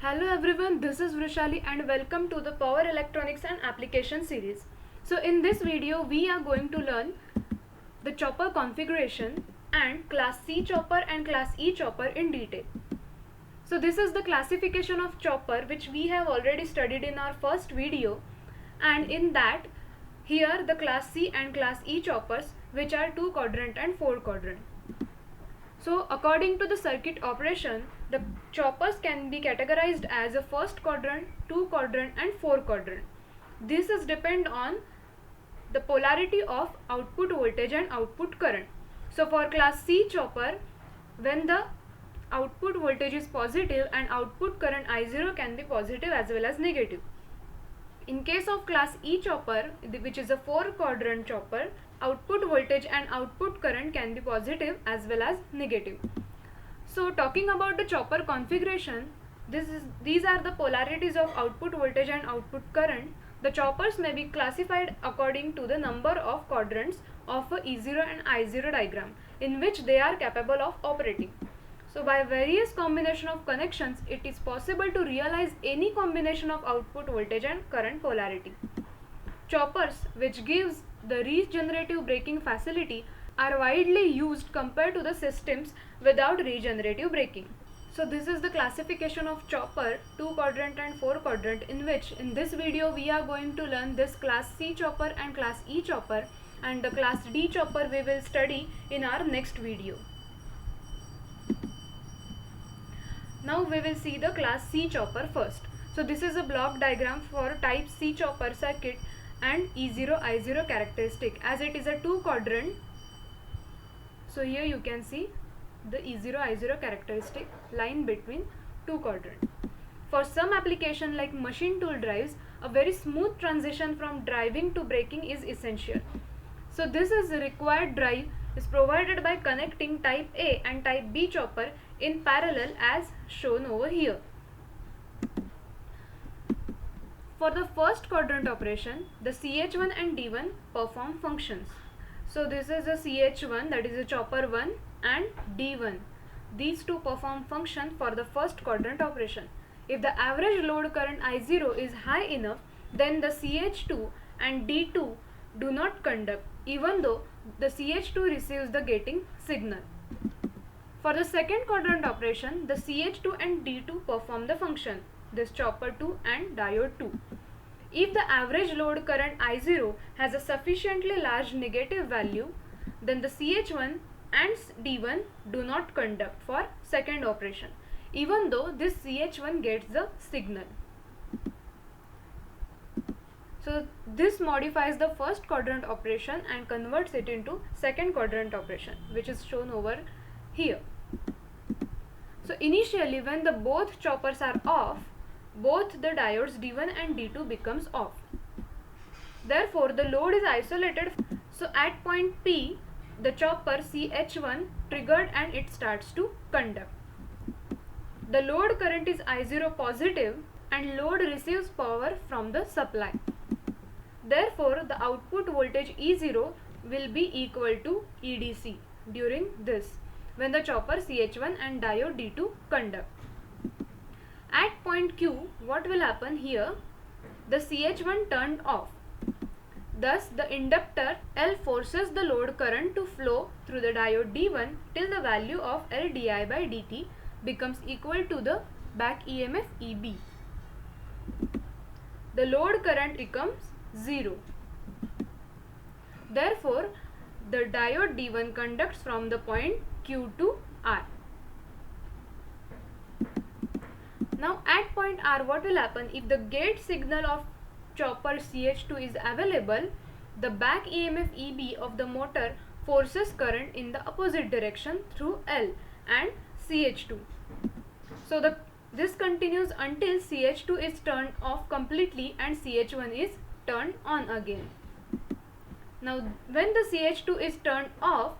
Hello everyone, this is Vrishali and welcome to the Power Electronics and Application series. So in this video we are going to learn the chopper configuration and class C chopper and class E chopper in detail. So this is the classification of chopper which we have already studied in our first video, and in that here the class C and class E choppers which are 2 quadrant and 4 quadrant. So according to the circuit operation, the choppers can be categorized as a first quadrant, 2 quadrant and 4 quadrant. This is depend on the polarity of output voltage and output current. So for class C chopper, when the output voltage is positive and output current I0 can be positive as well as negative. In case of class E chopper, which is a 4 quadrant chopper, output voltage and output current can be positive as well as negative. So talking about the chopper configuration, these are the polarities of output voltage and output current. The choppers may be classified according to the number of quadrants of a E0 and I0 diagram in which they are capable of operating. So by various combination of connections, it is possible to realize any combination of output voltage and current polarity. Choppers, which gives the regenerative braking facility, are widely used compared to the systems without regenerative braking. So this is the classification of chopper 2 quadrant and 4 quadrant, in which in this video we are going to learn this class C chopper and class E chopper, and the class D chopper we will study in our next video. Now we will see the class C chopper first. So this is a block diagram for type C chopper circuit and E0 I0 characteristic, as it is a 2 quadrant. So here you can see the E0 I0 characteristic line between 2 quadrant. For some application like machine tool drives, a very smooth transition from driving to braking is essential. So this is the required drive is provided by connecting type A and type B chopper in parallel as shown over here. For the first quadrant operation, the CH1 and D1 perform functions. So this is a CH1, that is a chopper 1, and D1. These two perform function for the first quadrant operation. If the average load current I0 is high enough, then the CH2 and D2 do not conduct, even though the CH2 receives the gating signal. For the second quadrant operation, the CH2 and D2 perform the function, this chopper 2 and diode 2. If the average load current I0 has a sufficiently large negative value, then the CH1 and D1 do not conduct for second operation, even though this CH1 gets the signal. So this modifies the first quadrant operation and converts it into second quadrant operation, which is shown over here. So initially, when the both choppers are off, both the diodes D1 and D2 becomes off. Therefore, the load is isolated. So at point P, the chopper CH1 triggered and it starts to conduct. The load current is I0 positive and load receives power from the supply. Therefore, the output voltage E0 will be equal to EDC during this, when the chopper CH1 and diode D2 conduct. At point Q, what will happen here? The CH1 turned off. Thus, the inductor L forces the load current to flow through the diode D1 till the value of L di by dt becomes equal to the back EMF EB. The load current becomes 0. Therefore, the diode D1 conducts from the point Q to R. Now at point R, what will happen? If the gate signal of chopper CH2 is available, the back EMF EB of the motor forces current in the opposite direction through L and CH2. So this continues until CH2 is turned off completely and CH1 is turned on again. Now when the CH2 is turned off,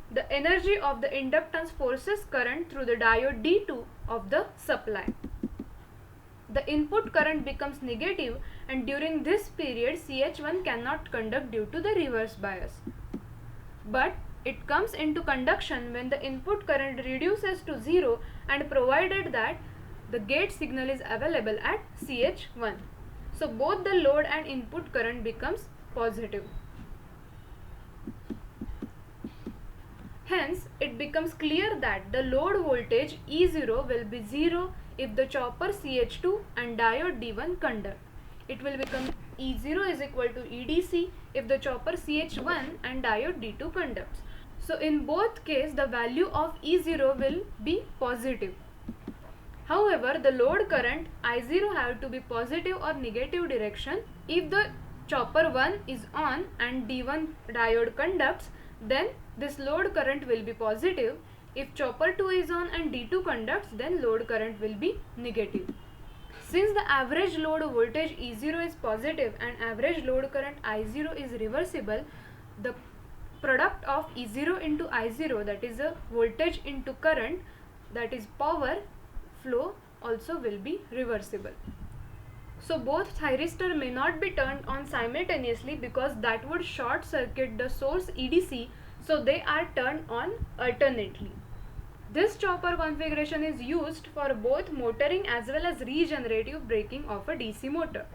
the energy of the inductance forces current through the diode D2 of the supply. The input current becomes negative, and during this period CH1 cannot conduct due to the reverse bias. But it comes into conduction when the input current reduces to 0 and provided that the gate signal is available at CH1. So both the load and input current becomes positive. Hence, it becomes clear that the load voltage E0 will be 0 if the chopper CH2 and diode D1 conduct. It will become E0 is equal to EDC if the chopper CH1 and diode D2 conducts. So in both cases, the value of E0 will be positive. However, the load current I0 have to be positive or negative direction. If the chopper 1 is on and D1 diode conducts, then this load current will be positive. If chopper 2 is on and D2 conducts, then load current will be negative. Since the average load voltage E0 is positive and average load current I0 is reversible, the product of E0 into I0, that is a voltage into current, that is power flow, also will be reversible. So both thyristor may not be turned on simultaneously because that would short circuit the source EDC, so they are turned on alternately. This chopper configuration is used for both motoring as well as regenerative braking of a DC motor.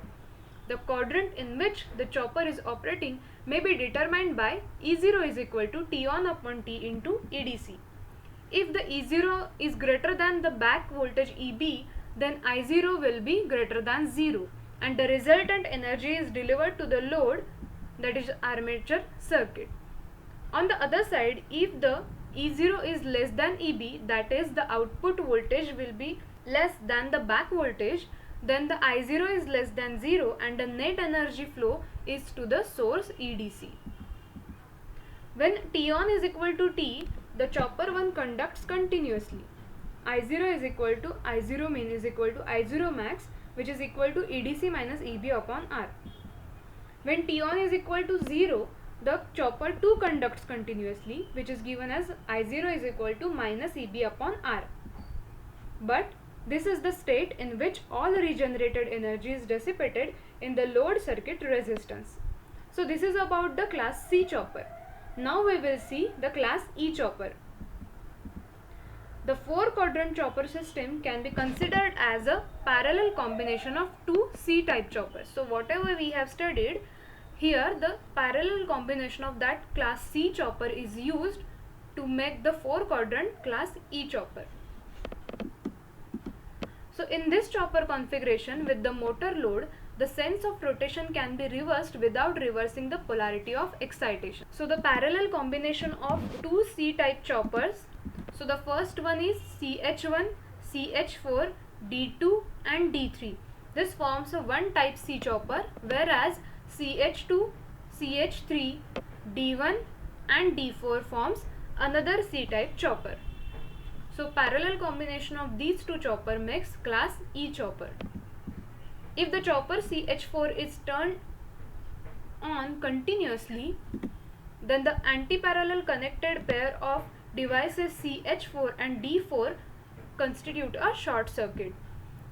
The quadrant in which the chopper is operating may be determined by E0 is equal to T on upon T into EDC. If the E0 is greater than the back voltage EB, then I0 will be greater than 0 and the resultant energy is delivered to the load, that is armature circuit. On the other side, if the E0 is less than EB, that is the output voltage will be less than the back voltage, then the I0 is less than 0 and the net energy flow is to the source EDC. When T on is equal to T, the chopper 1 conducts continuously. I0 is equal to I0 min is equal to I0 max, which is equal to EDC minus EB upon R. When T on is equal to 0, the chopper 2 conducts continuously, which is given as I0 is equal to minus EB upon R. But this is the state in which all regenerated energy is dissipated in the load circuit resistance. So this is about the class C chopper. Now we will see the class E chopper. The 4-quadrant chopper system can be considered as a parallel combination of two C-type choppers. So whatever we have studied, here the parallel combination of that class C chopper is used to make the 4-quadrant class E chopper. So in this chopper configuration with the motor load, the sense of rotation can be reversed without reversing the polarity of excitation. So the parallel combination of two C-type choppers. So the first one is CH1, CH4, D2 and D3. This forms a one type C chopper, whereas CH2, CH3, D1 and D4 forms another C-type chopper. So parallel combination of these two chopper makes class E chopper. If the chopper CH4 is turned on continuously, then the anti-parallel connected pair of devices CH4 and D4 constitute a short circuit.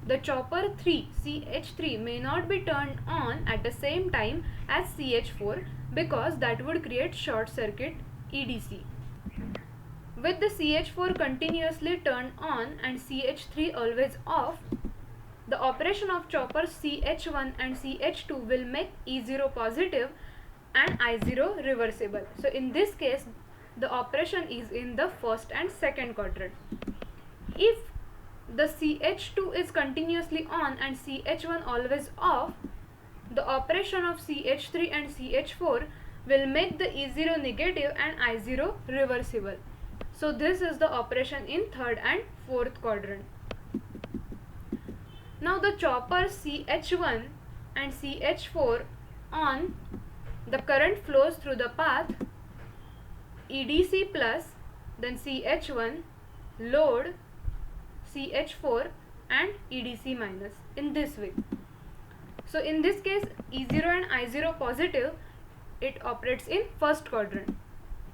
The chopper 3 CH3 may not be turned on at the same time as CH4 because that would create short circuit EDC. With the CH4 continuously turned on and CH3 always off, the operation of chopper CH1 and CH2 will make E0 positive and I0 reversible. So in this case, the operation is in the first and second quadrant. If the CH2 is continuously on and CH1 always off, the operation of CH3 and CH4 will make the E0 negative and I0 reversible. So this is the operation in third and fourth quadrant. Now the chopper CH1 and CH4 on, the current flows through the path EDC plus, then CH1, load, CH4 and EDC minus in this way. So in this case E0 and I0 positive, it operates in first quadrant.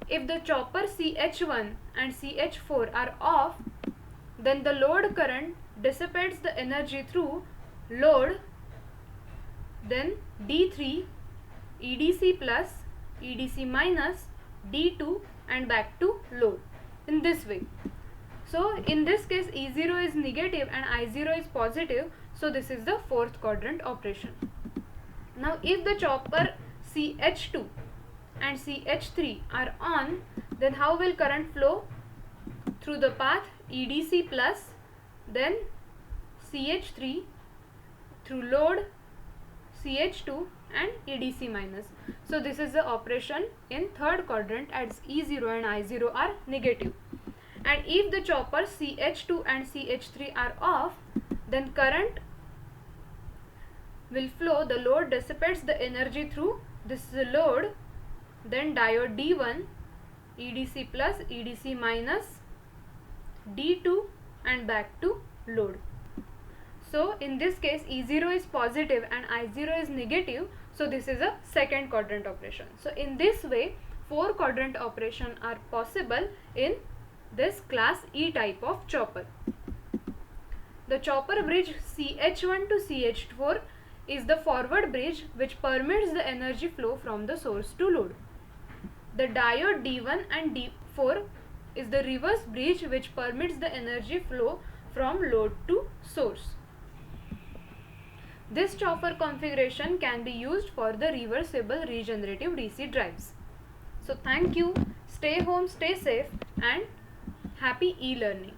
If the chopper CH1 and CH4 are off, then the load current dissipates the energy through load, then D3, EDC plus, EDC minus, D2 and back to load in this way. So in this case E0 is negative and I0 is positive, so this is the fourth quadrant operation. Now if the chopper CH2 and CH3 are on, then how will current flow? Through the path EDC plus, then CH3, through load CH2 and EDC minus. So this is the operation in third quadrant as E0 and I0 are negative. And if the chopper CH2 and CH3 are off, then current will flow, the load dissipates the energy through this load, then diode D1, EDC plus, EDC minus, D2 and back to load. So in this case E0 is positive and I0 is negative, so this is a second quadrant operation. So in this way 4 quadrant operation are possible in this class E type of chopper. The chopper bridge CH1 to CH4 is the forward bridge which permits the energy flow from the source to load. The diode D1 and D4 is the reverse bridge which permits the energy flow from load to source. This chopper configuration can be used for the reversible regenerative DC drives. So thank you, stay home, stay safe and happy e-learning.